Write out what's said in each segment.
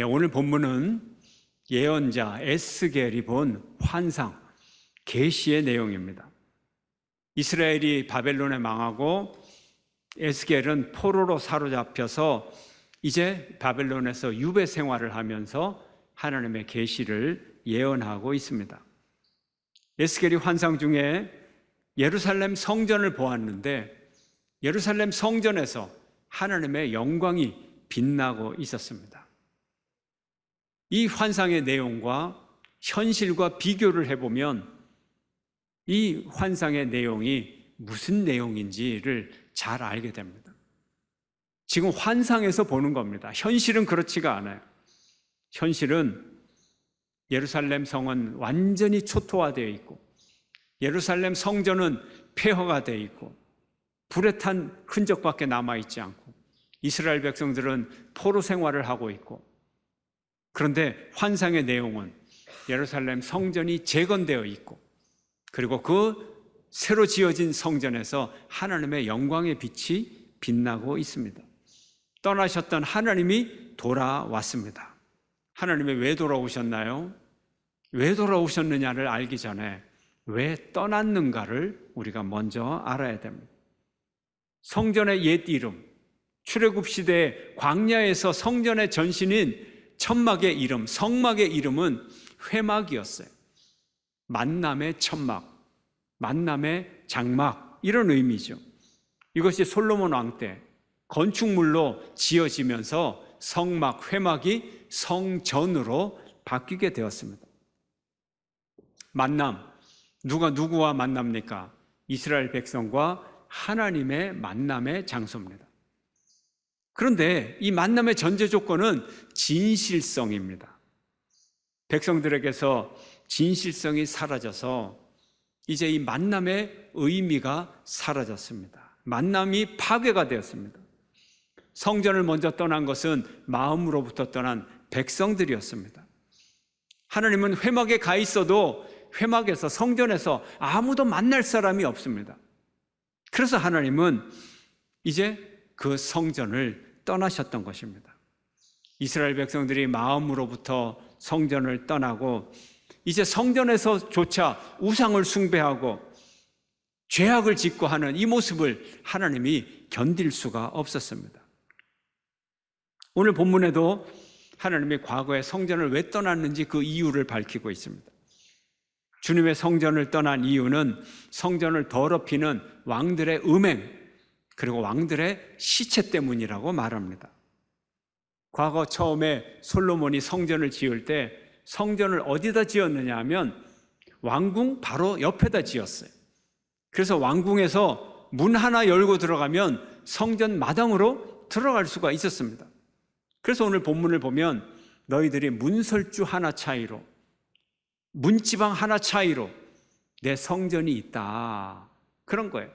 오늘 본문은 예언자 에스겔이 본 환상, 계시의 내용입니다. 이스라엘이 바벨론에 망하고 에스겔은 포로로 사로잡혀서 이제 바벨론에서 유배 생활을 하면서 하나님의 계시를 예언하고 있습니다. 에스겔이 환상 중에 예루살렘 성전을 보았는데 예루살렘 성전에서 하나님의 영광이 빛나고 있었습니다. 이 환상의 내용과 현실과 비교를 해보면 이 환상의 내용이 무슨 내용인지를 잘 알게 됩니다. 지금 환상에서 보는 겁니다. 현실은 그렇지가 않아요. 현실은 예루살렘 성은 완전히 초토화되어 있고 예루살렘 성전은 폐허가 되어 있고 불에 탄 흔적밖에 남아있지 않고 이스라엘 백성들은 포로 생활을 하고 있고, 그런데 환상의 내용은 예루살렘 성전이 재건되어 있고 그리고 그 새로 지어진 성전에서 하나님의 영광의 빛이 빛나고 있습니다. 떠나셨던 하나님이 돌아왔습니다. 하나님이 왜 돌아오셨나요? 왜 돌아오셨느냐를 알기 전에 왜 떠났는가를 우리가 먼저 알아야 됩니다. 성전의 옛 이름, 출애굽 시대의 광야에서 성전의 전신인 천막의 이름, 성막의 이름은 회막이었어요. 만남의 천막, 만남의 장막, 이런 의미죠. 이것이 솔로몬 왕 때 건축물로 지어지면서 성막, 회막이 성전으로 바뀌게 되었습니다. 만남, 누가 누구와 만납니까? 이스라엘 백성과 하나님의 만남의 장소입니다. 그런데 이 만남의 전제 조건은 진실성입니다. 백성들에게서 진실성이 사라져서 이제 이 만남의 의미가 사라졌습니다. 만남이 파괴가 되었습니다. 성전을 먼저 떠난 것은 마음으로부터 떠난 백성들이었습니다. 하나님은 회막에 가 있어도 회막에서, 성전에서 아무도 만날 사람이 없습니다. 그래서 하나님은 이제 그 성전을 떠나셨던 것입니다. 이스라엘 백성들이 마음으로부터 성전을 떠나고 이제 성전에서조차 우상을 숭배하고 죄악을 짓고 하는 이 모습을 하나님이 견딜 수가 없었습니다. 오늘 본문에도 하나님이 과거에 성전을 왜 떠났는지 그 이유를 밝히고 있습니다. 주님의 성전을 떠난 이유는 성전을 더럽히는 왕들의 음행, 그리고 왕들의 시체 때문이라고 말합니다. 과거 처음에 솔로몬이 성전을 지을 때 성전을 어디다 지었느냐 하면 왕궁 바로 옆에다 지었어요. 그래서 왕궁에서 문 하나 열고 들어가면 성전 마당으로 들어갈 수가 있었습니다. 그래서 오늘 본문을 보면 너희들이 문설주 하나 차이로, 문지방 하나 차이로 내 성전이 있다, 그런 거예요.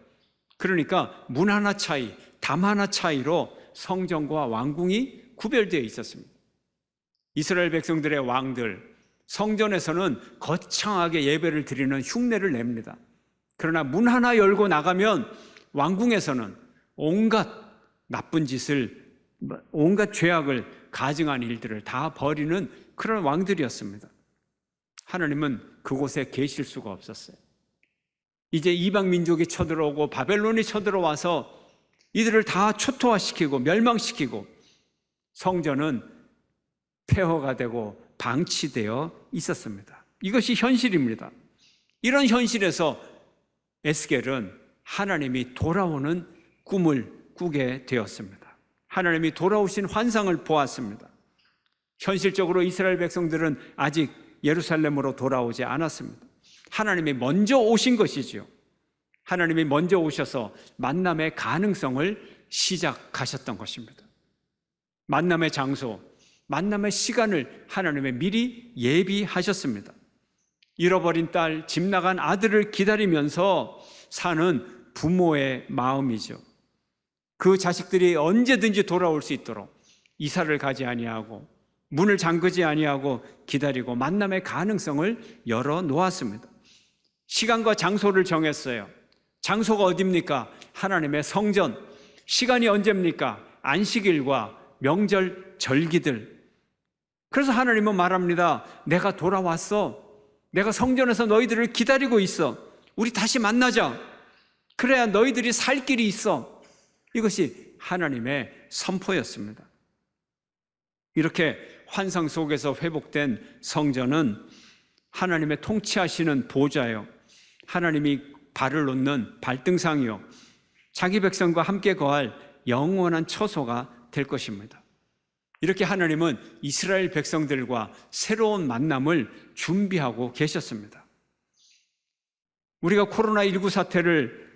그러니까 문 하나 차이, 담 하나 차이로 성전과 왕궁이 구별되어 있었습니다. 이스라엘 백성들의 왕들, 성전에서는 거창하게 예배를 드리는 흉내를 냅니다. 그러나 문 하나 열고 나가면 왕궁에서는 온갖 나쁜 짓을, 온갖 죄악을 가증한 일들을 다 벌이는 그런 왕들이었습니다. 하나님은 그곳에 계실 수가 없었어요. 이제 이방 민족이 쳐들어오고 바벨론이 쳐들어와서 이들을 다 초토화시키고 멸망시키고 성전은 폐허가 되고 방치되어 있었습니다. 이것이 현실입니다. 이런 현실에서 에스겔은 하나님이 돌아오는 꿈을 꾸게 되었습니다. 하나님이 돌아오신 환상을 보았습니다. 현실적으로 이스라엘 백성들은 아직 예루살렘으로 돌아오지 않았습니다. 하나님이 먼저 오신 것이죠. 하나님이 먼저 오셔서 만남의 가능성을 시작하셨던 것입니다. 만남의 장소, 만남의 시간을 하나님이 미리 예비하셨습니다. 잃어버린 딸, 집 나간 아들을 기다리면서 사는 부모의 마음이죠. 그 자식들이 언제든지 돌아올 수 있도록 이사를 가지 아니하고 문을 잠그지 아니하고 기다리고 만남의 가능성을 열어 놓았습니다. 시간과 장소를 정했어요. 장소가 어디입니까? 하나님의 성전. 시간이 언제입니까? 안식일과 명절, 절기들. 그래서 하나님은 말합니다. 내가 돌아왔어. 내가 성전에서 너희들을 기다리고 있어. 우리 다시 만나자. 그래야 너희들이 살 길이 있어. 이것이 하나님의 선포였습니다. 이렇게 환상 속에서 회복된 성전은 하나님의 통치하시는 보좌요, 하나님이 발을 놓는 발등상이요, 자기 백성과 함께 거할 영원한 처소가 될 것입니다. 이렇게 하나님은 이스라엘 백성들과 새로운 만남을 준비하고 계셨습니다. 우리가 코로나19 사태를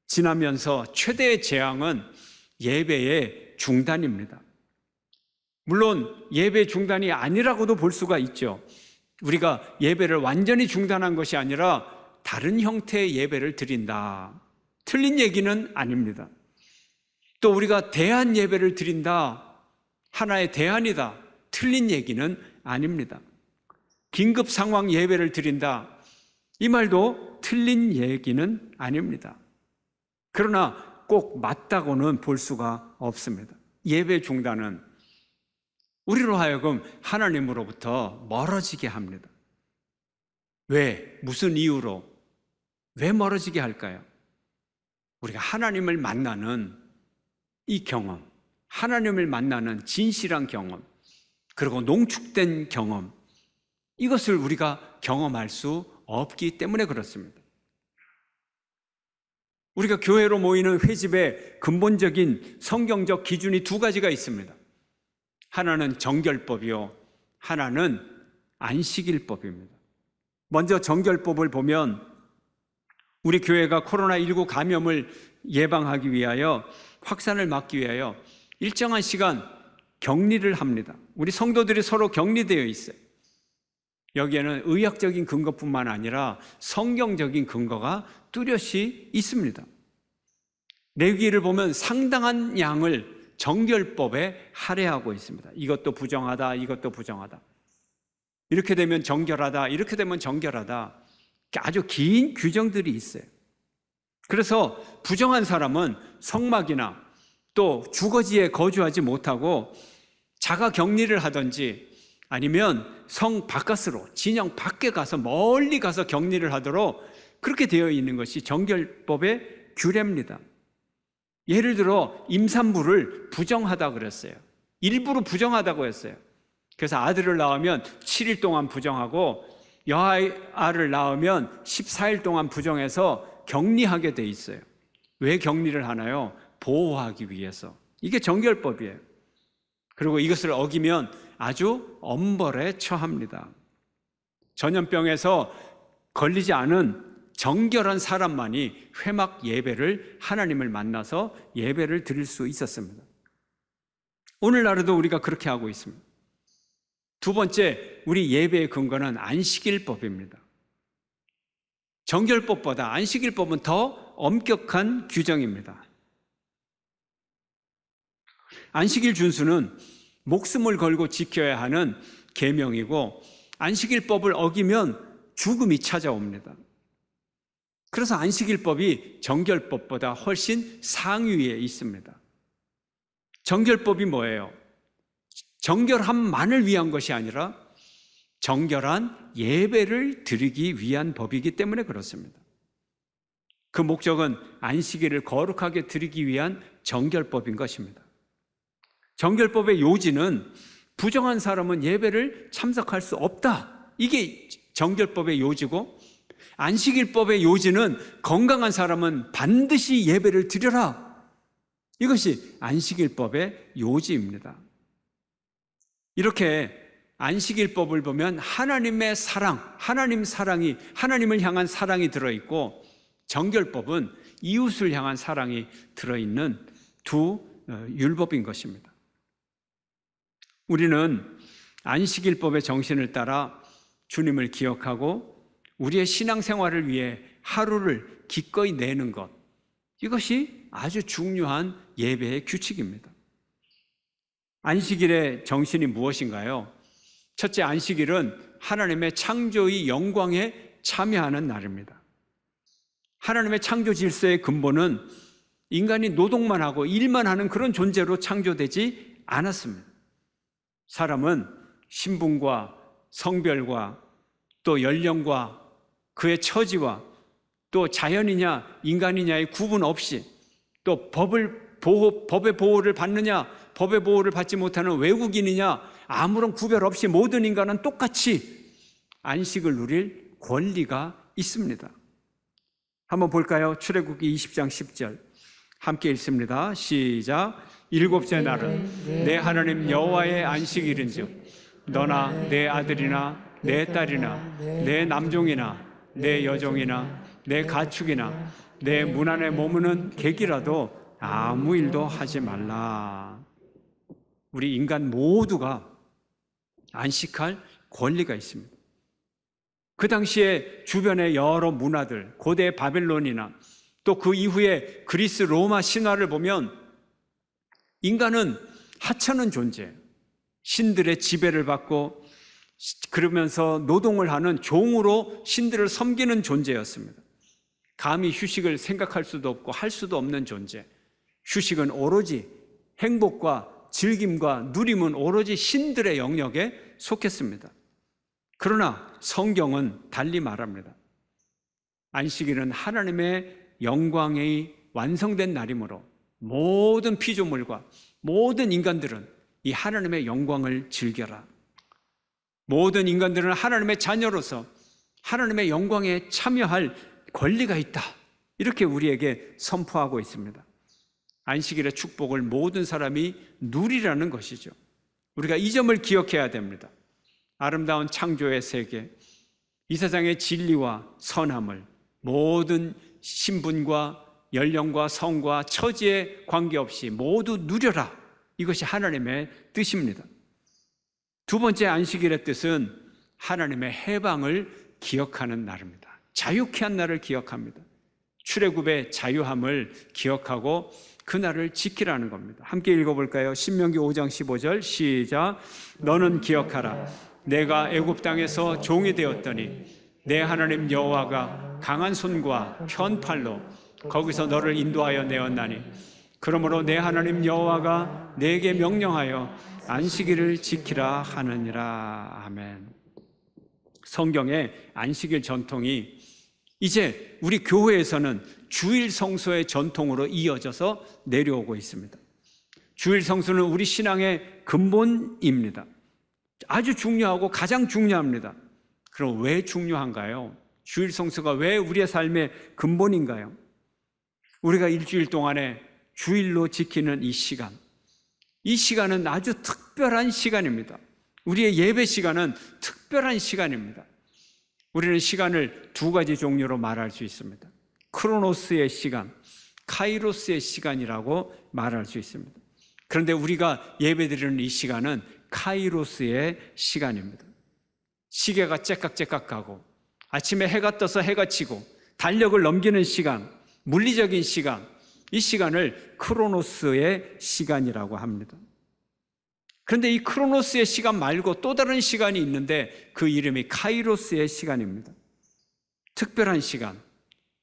지나면서 최대의 재앙은 예배의 중단입니다. 물론 예배 중단이 아니라고도 볼 수가 있죠. 우리가 예배를 완전히 중단한 것이 아니라 다른 형태의 예배를 드린다, 틀린 얘기는 아닙니다. 또 우리가 대안 예배를 드린다, 하나의 대안이다, 틀린 얘기는 아닙니다. 긴급 상황 예배를 드린다, 이 말도 틀린 얘기는 아닙니다. 그러나 꼭 맞다고는 볼 수가 없습니다. 예배 중단은 우리로 하여금 하나님으로부터 멀어지게 합니다. 왜? 무슨 이유로? 왜 멀어지게 할까요? 우리가 하나님을 만나는 이 경험, 하나님을 만나는 진실한 경험, 그리고 농축된 경험, 이것을 우리가 경험할 수 없기 때문에 그렇습니다. 우리가 교회로 모이는 회집의 근본적인 성경적 기준이 두 가지가 있습니다. 하나는 정결법이요, 하나는 안식일법입니다. 먼저 정결법을 보면 우리 교회가 코로나19 감염을 예방하기 위하여, 확산을 막기 위하여 일정한 시간 격리를 합니다. 우리 성도들이 서로 격리되어 있어요. 여기에는 의학적인 근거뿐만 아니라 성경적인 근거가 뚜렷이 있습니다. 레위기를 보면 상당한 양을 정결법에 할애하고 있습니다. 이것도 부정하다, 이것도 부정하다. 이렇게 되면 정결하다, 이렇게 되면 정결하다. 아주 긴 규정들이 있어요. 그래서 부정한 사람은 성막이나 또 주거지에 거주하지 못하고 자가 격리를 하든지 아니면 성 바깥으로, 진영 밖에 가서 멀리 가서 격리를 하도록 그렇게 되어 있는 것이 정결법의 규례입니다. 예를 들어 임산부를 부정하다 그랬어요. 일부러 부정하다고 했어요. 그래서 아들을 낳으면 7일 동안 부정하고 여아를 낳으면 14일 동안 부정해서 격리하게 돼 있어요. 왜 격리를 하나요? 보호하기 위해서. 이게 정결법이에요. 그리고 이것을 어기면 아주 엄벌에 처합니다. 전염병에서 걸리지 않은 정결한 사람만이 회막 예배를, 하나님을 만나서 예배를 드릴 수 있었습니다. 오늘날에도 우리가 그렇게 하고 있습니다. 두 번째, 우리 예배의 근거는 안식일법입니다. 정결법보다 안식일법은 더 엄격한 규정입니다. 안식일 준수는 목숨을 걸고 지켜야 하는 계명이고, 안식일법을 어기면 죽음이 찾아옵니다. 그래서 안식일법이 정결법보다 훨씬 상위에 있습니다. 정결법이 뭐예요? 정결함만을 위한 것이 아니라 정결한 예배를 드리기 위한 법이기 때문에 그렇습니다. 그 목적은 안식일을 거룩하게 드리기 위한 정결법인 것입니다. 정결법의 요지는 부정한 사람은 예배를 참석할 수 없다, 이게 정결법의 요지고, 안식일법의 요지는 건강한 사람은 반드시 예배를 드려라, 이것이 안식일법의 요지입니다. 이렇게 안식일법을 보면 하나님의 사랑, 하나님을 향한 사랑이 들어있고, 정결법은 이웃을 향한 사랑이 들어있는 두 율법인 것입니다. 우리는 안식일법의 정신을 따라 주님을 기억하고 우리의 신앙생활을 위해 하루를 기꺼이 내는 것, 이것이 아주 중요한 예배의 규칙입니다. 안식일의 정신이 무엇인가요? 첫째, 안식일은 하나님의 창조의 영광에 참여하는 날입니다. 하나님의 창조 질서의 근본은 인간이 노동만 하고 일만 하는 그런 존재로 창조되지 않았습니다. 사람은 신분과 성별과 또 연령과 그의 처지와 또 자연이냐 인간이냐의 구분 없이 또 법의 보호를 받느냐 법의 보호를 받지 못하는 외국인이냐 아무런 구별 없이 모든 인간은 똑같이 안식을 누릴 권리가 있습니다. 한번 볼까요? 출애굽기 20장 10절 함께 읽습니다. 시작. 일곱째 날은 내 하나님 여호와의 안식일인즉 너나 내 아들이나 내 딸이나 내 남종이나 내 여종이나 내 가축이나 내 문 안에 머무는 객이라도 아무 일도 하지 말라. 우리 인간 모두가 안식할 권리가 있습니다. 그 당시에 주변의 여러 문화들, 고대 바벨론이나 또 그 이후에 그리스 로마 신화를 보면 인간은 하찮은 존재, 신들의 지배를 받고 그러면서 노동을 하는 종으로 신들을 섬기는 존재였습니다. 감히 휴식을 생각할 수도 없고 할 수도 없는 존재. 휴식은 오로지 행복과 즐김과 누림은 오로지 신들의 영역에 속했습니다. 그러나 성경은 달리 말합니다. 안식일은 하나님의 영광이 완성된 날이므로 모든 피조물과 모든 인간들은 이 하나님의 영광을 즐겨라. 모든 인간들은 하나님의 자녀로서 하나님의 영광에 참여할 권리가 있다. 이렇게 우리에게 선포하고 있습니다. 안식일의 축복을 모든 사람이 누리라는 것이죠. 우리가 이 점을 기억해야 됩니다. 아름다운 창조의 세계, 이 세상의 진리와 선함을 모든 신분과 연령과 성과 처지에 관계없이 모두 누려라. 이것이 하나님의 뜻입니다. 두 번째 안식일의 뜻은 하나님의 해방을 기억하는 날입니다. 자유케 한 날을 기억합니다. 출애굽의 자유함을 기억하고 그 날을 지키라는 겁니다. 함께 읽어볼까요? 신명기 5장 15절 시작. 너는 기억하라. 내가 애굽 땅에서 종이 되었더니 내 하나님 여호와가 강한 손과 편 팔로 거기서 너를 인도하여 내었나니 그러므로 내 하나님 여호와가 내게 명령하여 안식일을 지키라 하느니라. 아멘. 성경의 안식일 전통이 이제 우리 교회에서는 주일 성소의 전통으로 이어져서 내려오고 있습니다. 주일 성소는 우리 신앙의 근본입니다. 아주 중요하고 가장 중요합니다. 그럼 왜 중요한가요? 주일 성소가 왜 우리의 삶의 근본인가요? 우리가 일주일 동안에 주일로 지키는 이 시간은 아주 특별한 시간입니다. 우리의 예배 시간은 특별한 시간입니다. 우리는 시간을 두 가지 종류로 말할 수 있습니다. 크로노스의 시간, 카이로스의 시간이라고 말할 수 있습니다. 그런데 우리가 예배드리는 이 시간은 카이로스의 시간입니다. 시계가 째깍째깍 가고 아침에 해가 떠서 해가 지고 달력을 넘기는 시간, 물리적인 시간, 이 시간을 크로노스의 시간이라고 합니다. 그런데 이 크로노스의 시간 말고 또 다른 시간이 있는데 그 이름이 카이로스의 시간입니다. 특별한 시간,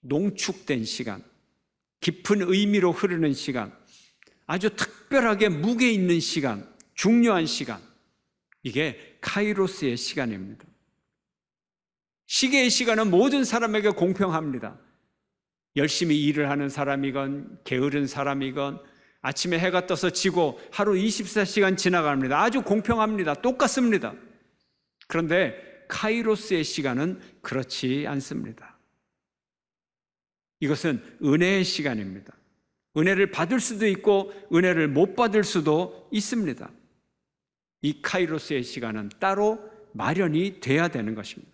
농축된 시간, 깊은 의미로 흐르는 시간, 아주 특별하게 무게 있는 시간, 중요한 시간, 이게 카이로스의 시간입니다. 시계의 시간은 모든 사람에게 공평합니다. 열심히 일을 하는 사람이건 게으른 사람이건 아침에 해가 떠서 지고 하루 24시간 지나갑니다. 아주 공평합니다. 똑같습니다. 그런데 카이로스의 시간은 그렇지 않습니다. 이것은 은혜의 시간입니다. 은혜를 받을 수도 있고 은혜를 못 받을 수도 있습니다. 이 카이로스의 시간은 따로 마련이 돼야 되는 것입니다.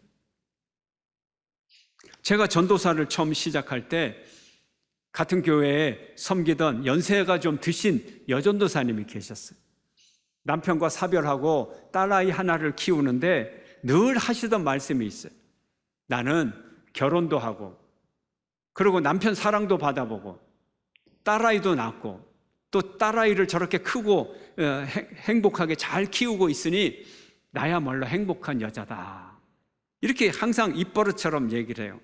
제가 전도사를 처음 시작할 때 같은 교회에 섬기던 연세가 좀 드신 여전도사님이 계셨어요. 남편과 사별하고 딸아이 하나를 키우는데 늘 하시던 말씀이 있어요. 나는 결혼도 하고 그리고 남편 사랑도 받아보고 딸아이도 낳고 또 딸아이를 저렇게 크고 행복하게 잘 키우고 있으니 나야말로 행복한 여자다. 이렇게 항상 입버릇처럼 얘기를 해요.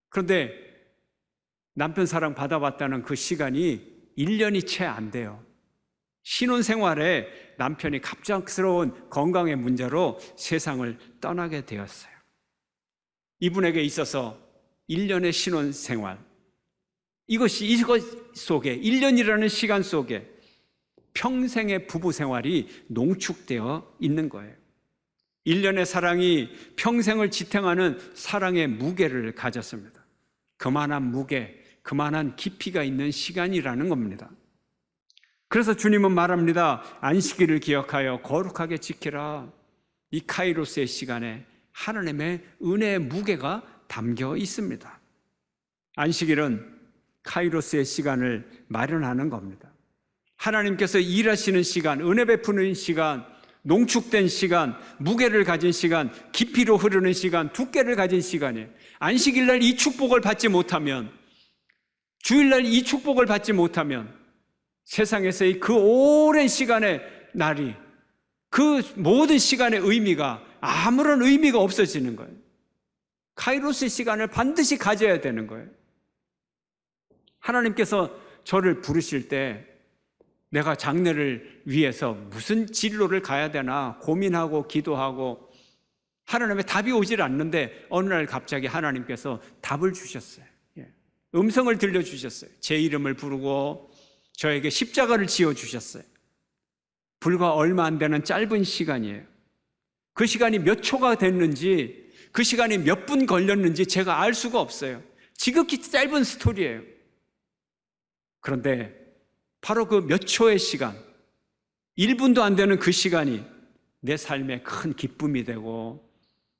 그런데 남편 사랑 받아봤다는 그 시간이 1년이 채 안 돼요. 신혼생활에 남편이 갑작스러운 건강의 문제로 세상을 떠나게 되었어요. 이분에게 있어서 1년의 신혼생활, 이것 속에 1년이라는 시간 속에 평생의 부부생활이 농축되어 있는 거예요. 1년의 사랑이 평생을 지탱하는 사랑의 무게를 가졌습니다. 그만한 무게, 그만한 깊이가 있는 시간이라는 겁니다. 그래서 주님은 말합니다. 안식일을 기억하여 거룩하게 지키라. 이 카이로스의 시간에 하나님의 은혜의 무게가 담겨 있습니다. 안식일은 카이로스의 시간을 마련하는 겁니다. 하나님께서 일하시는 시간, 은혜 베푸는 시간, 농축된 시간, 무게를 가진 시간, 깊이로 흐르는 시간, 두께를 가진 시간이에요. 안식일날 이 축복을 받지 못하면, 주일날 이 축복을 받지 못하면 세상에서의 그 오랜 시간의 날이, 그 모든 시간의 의미가 아무런 의미가 없어지는 거예요. 카이로스의 시간을 반드시 가져야 되는 거예요. 하나님께서 저를 부르실 때 내가 장래를 위해서 무슨 진로를 가야 되나 고민하고 기도하고 하나님의 답이 오질 않는데 어느 날 갑자기 하나님께서 답을 주셨어요. 음성을 들려주셨어요. 제 이름을 부르고 저에게 십자가를 지어주셨어요. 불과 얼마 안 되는 짧은 시간이에요. 그 시간이 몇 초가 됐는지, 그 시간이 몇 분 걸렸는지 제가 알 수가 없어요. 지극히 짧은 스토리예요. 그런데 바로 그 몇 초의 시간, 1분도 안 되는 그 시간이 내 삶에 큰 기쁨이 되고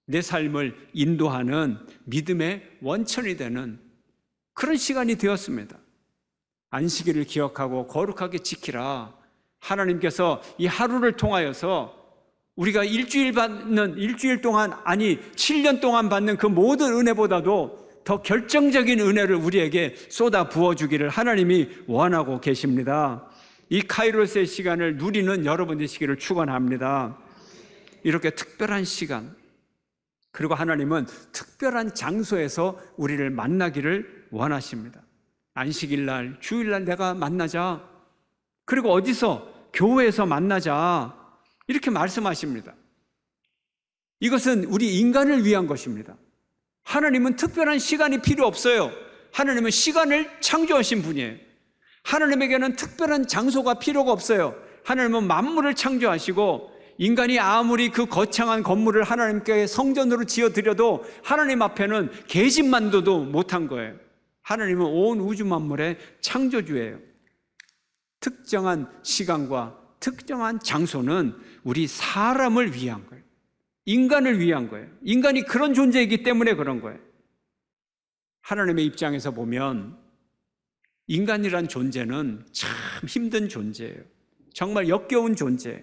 내 삶을 인도하는 믿음의 원천이 되는 그런 시간이 되었습니다. 안식일을 기억하고 거룩하게 지키라. 하나님께서 이 하루를 통하여서 우리가 일주일 동안, 아니 7년 동안 받는 그 모든 은혜보다도 더 결정적인 은혜를 우리에게 쏟아 부어주기를 하나님이 원하고 계십니다. 이 카이로스의 시간을 누리는 여러분 되시기를 축원합니다. 이렇게 특별한 시간, 그리고 하나님은 특별한 장소에서 우리를 만나기를 원하십니다. 안식일날, 주일날 내가 만나자. 그리고 어디서? 교회에서 만나자. 이렇게 말씀하십니다. 이것은 우리 인간을 위한 것입니다. 하나님은 특별한 시간이 필요 없어요. 하나님은 시간을 창조하신 분이에요. 하나님에게는 특별한 장소가 필요가 없어요. 하나님은 만물을 창조하시고 인간이 아무리 그 거창한 건물을 하나님께 성전으로 지어드려도 하나님 앞에는 계집만둬도 못한 거예요. 하나님은 온 우주 만물의 창조주예요. 특정한 시간과 특정한 장소는 우리 사람을 위한 거예요. 인간을 위한 거예요. 인간이 그런 존재이기 때문에 그런 거예요. 하나님의 입장에서 보면 인간이란 존재는 참 힘든 존재예요. 정말 역겨운 존재예요.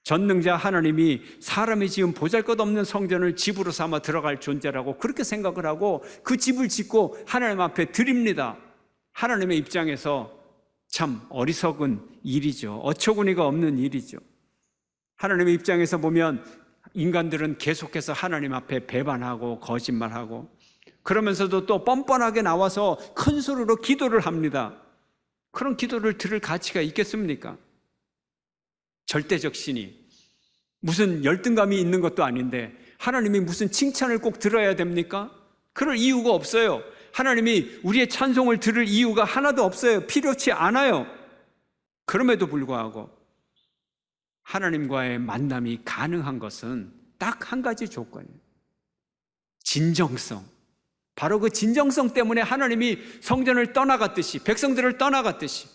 전능자 하나님이 사람이 지은 보잘것없는 성전을 집으로 삼아 들어갈 존재라고 그렇게 생각을 하고 그 집을 짓고 하나님 앞에 드립니다. 하나님의 입장에서 참 어리석은 일이죠. 어처구니가 없는 일이죠. 하나님의 입장에서 보면 인간들은 계속해서 하나님 앞에 배반하고 거짓말하고 그러면서도 또 뻔뻔하게 나와서 큰 소리로 기도를 합니다. 그런 기도를 들을 가치가 있겠습니까? 절대적 신이 무슨 열등감이 있는 것도 아닌데 하나님이 무슨 칭찬을 꼭 들어야 됩니까? 그럴 이유가 없어요. 하나님이 우리의 찬송을 들을 이유가 하나도 없어요. 필요치 않아요. 그럼에도 불구하고 하나님과의 만남이 가능한 것은 딱 한 가지 조건이에요. 진정성. 바로 그 진정성 때문에 하나님이 성전을 떠나갔듯이, 백성들을 떠나갔듯이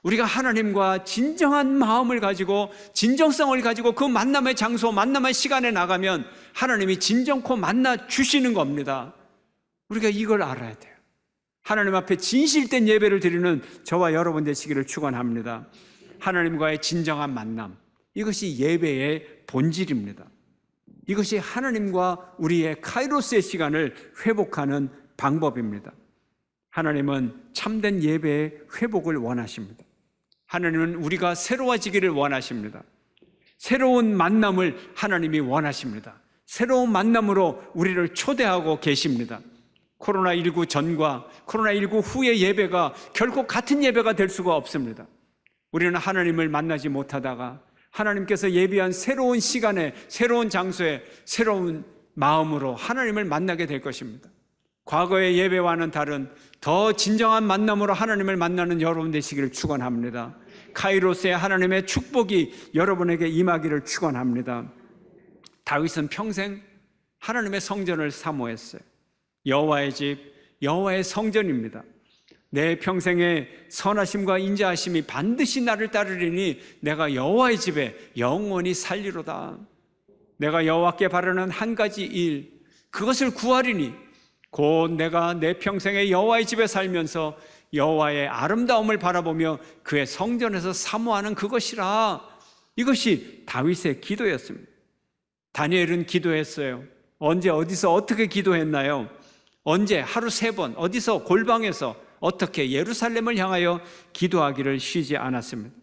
우리가 하나님과 진정한 마음을 가지고 진정성을 가지고 그 만남의 장소, 만남의 시간에 나가면 하나님이 진정코 만나 주시는 겁니다. 우리가 이걸 알아야 돼요. 하나님 앞에 진실된 예배를 드리는 저와 여러분 되시기를 축원합니다. 하나님과의 진정한 만남, 이것이 예배의 본질입니다. 이것이 하나님과 우리의 카이로스의 시간을 회복하는 방법입니다. 하나님은 참된 예배의 회복을 원하십니다. 하나님은 우리가 새로워지기를 원하십니다. 새로운 만남을 하나님이 원하십니다. 새로운 만남으로 우리를 초대하고 계십니다. 코로나19 전과 코로나19 후의 예배가 결코 같은 예배가 될 수가 없습니다. 우리는 하나님을 만나지 못하다가 하나님께서 예비한 새로운 시간에, 새로운 장소에, 새로운 마음으로 하나님을 만나게 될 것입니다. 과거의 예배와는 다른 더 진정한 만남으로 하나님을 만나는 여러분 되시기를 축원합니다. 카이로스의 하나님의 축복이 여러분에게 임하기를 축원합니다. 다윗은 평생 하나님의 성전을 사모했어요. 여호와의 집, 여호와의 성전입니다. 내 평생의 선하심과 인자하심이 반드시 나를 따르리니 내가 여호와의 집에 영원히 살리로다. 내가 여호와께 바라는 한 가지 일, 그것을 구하리니 곧 내가 내 평생의 여호와의 집에 살면서 여호와의 아름다움을 바라보며 그의 성전에서 사모하는 그것이라. 이것이 다윗의 기도였습니다. 다니엘은 기도했어요. 언제, 어디서, 어떻게 기도했나요? 언제? 하루 3번, 어디서? 골방에서. 어떻게? 예루살렘을 향하여 기도하기를 쉬지 않았습니다.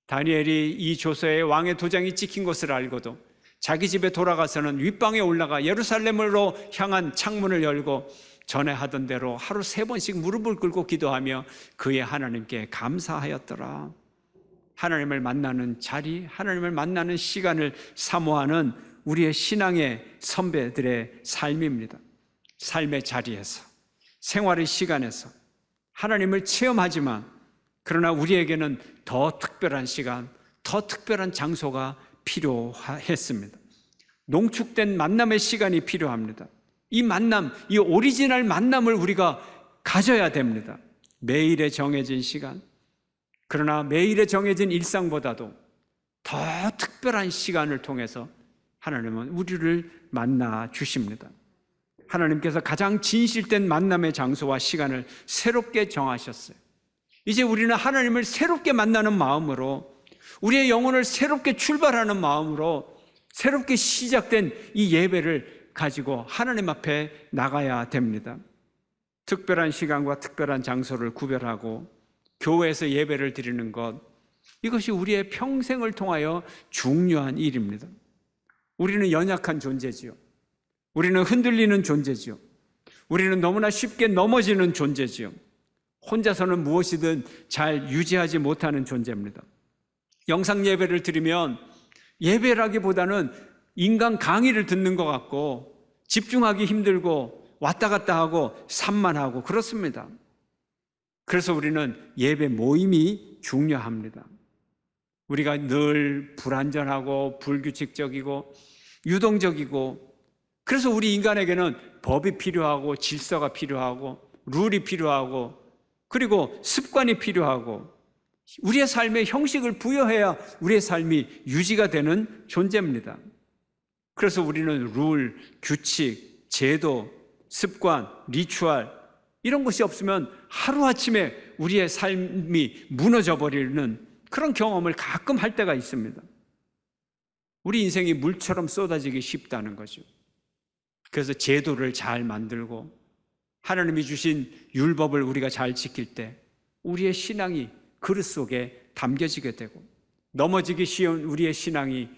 다니엘이 이 조서에 왕의 도장이 찍힌 것을 알고도 자기 집에 돌아가서는 윗방에 올라가 예루살렘으로 향한 창문을 열고 전에 하던 대로 하루 3번씩 무릎을 꿇고 기도하며 그의 하나님께 감사하였더라. 하나님을 만나는 자리, 하나님을 만나는 시간을 사모하는 우리의 신앙의 선배들의 삶입니다. 삶의 자리에서, 생활의 시간에서 하나님을 체험하지만 그러나 우리에게는 더 특별한 시간, 더 특별한 장소가 필요했습니다. 농축된 만남의 시간이 필요합니다. 이 만남, 이 오리지널 만남을 우리가 가져야 됩니다. 매일에 정해진 시간, 그러나 매일에 정해진 일상보다도 더 특별한 시간을 통해서 하나님은 우리를 만나 주십니다. 하나님께서 가장 진실된 만남의 장소와 시간을 새롭게 정하셨어요. 이제 우리는 하나님을 새롭게 만나는 마음으로, 우리의 영혼을 새롭게 출발하는 마음으로 새롭게 시작된 이 예배를 가지고 하나님 앞에 나가야 됩니다. 특별한 시간과 특별한 장소를 구별하고 교회에서 예배를 드리는 것, 이것이 우리의 평생을 통하여 중요한 일입니다. 우리는 연약한 존재지요. 우리는 흔들리는 존재지요. 우리는 너무나 쉽게 넘어지는 존재지요. 혼자서는 무엇이든 잘 유지하지 못하는 존재입니다. 영상 예배를 드리면 예배라기보다는 인간 강의를 듣는 것 같고 집중하기 힘들고 왔다 갔다 하고 산만하고 그렇습니다. 그래서 우리는 예배 모임이 중요합니다. 우리가 늘 불안전하고 불규칙적이고 유동적이고, 그래서 우리 인간에게는 법이 필요하고 질서가 필요하고 룰이 필요하고 그리고 습관이 필요하고 우리의 삶에 형식을 부여해야 우리의 삶이 유지가 되는 존재입니다. 그래서 우리는 룰, 규칙, 제도, 습관, 리추얼, 이런 것이 없으면 하루아침에 우리의 삶이 무너져 버리는 그런 경험을 가끔 할 때가 있습니다. 우리 인생이 물처럼 쏟아지기 쉽다는 거죠. 그래서 제도를 잘 만들고 하나님이 주신 율법을 우리가 잘 지킬 때 우리의 신앙이 그릇 속에 담겨지게 되고, 넘어지기 쉬운 우리의 신앙이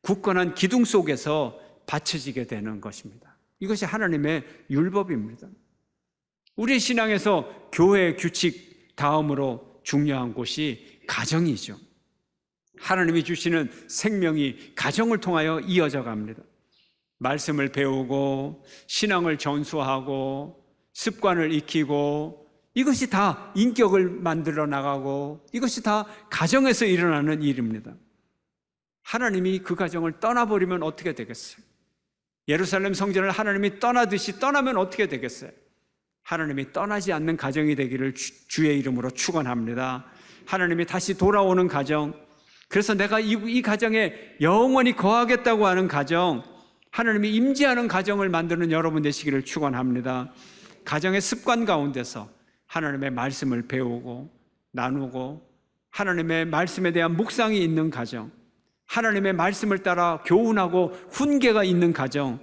굳건한 기둥 속에서 받쳐지게 되는 것입니다. 이것이 하나님의 율법입니다. 우리의 신앙에서 교회의 규칙 다음으로 중요한 곳이 가정이죠. 하나님이 주시는 생명이 가정을 통하여 이어져 갑니다. 말씀을 배우고 신앙을 전수하고 습관을 익히고, 이것이 다 인격을 만들어 나가고 이것이 다 가정에서 일어나는 일입니다. 하나님이 그 가정을 떠나버리면 어떻게 되겠어요? 예루살렘 성전을 하나님이 떠나듯이 떠나면 어떻게 되겠어요? 하나님이 떠나지 않는 가정이 되기를 주의 이름으로 축원합니다. 하나님이 다시 돌아오는 가정, 그래서 내가 이 가정에 영원히 거하겠다고 하는 가정, 하나님이 임재하는 가정을 만드는 여러분 되시기를 축원합니다. 가정의 습관 가운데서 하나님의 말씀을 배우고 나누고 하나님의 말씀에 대한 묵상이 있는 가정, 하나님의 말씀을 따라 교훈하고 훈계가 있는 가정,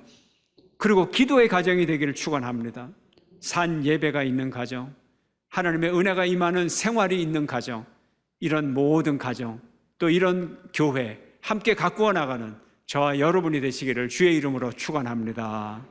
그리고 기도의 가정이 되기를 축원합니다. 산 예배가 있는 가정, 하나님의 은혜가 임하는 생활이 있는 가정, 이런 모든 가정, 또 이런 교회 함께 가꾸어 나가는 저와 여러분이 되시기를 주의 이름으로 축원합니다.